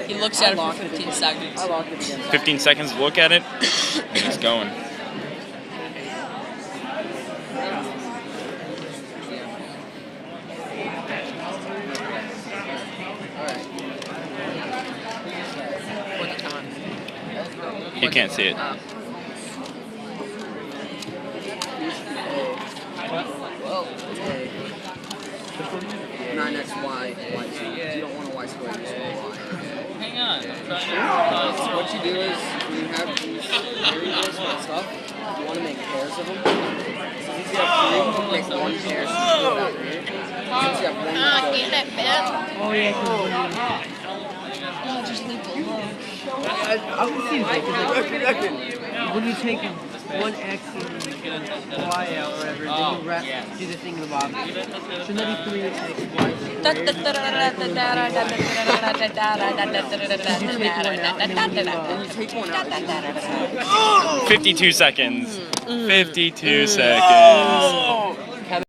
He looks at it for 15 seconds. 15 seconds, look at it. He's going. You can't see it. Well, it's A. 9xy, y2. You don't want a y squared, you just want a y. Hang on. So what you do is, when you have these variables and stuff, you want to make pairs of them. So since you have three, you make one pair, so you go back here. Since you have one, you go Get it, man. Oh yeah, Oh, just leave it alone. I would see it like when you take 1x and y out or whatever, then you do the thing in the bottom. So that'd be 3x, y and you take one out. 52 seconds. 52 seconds.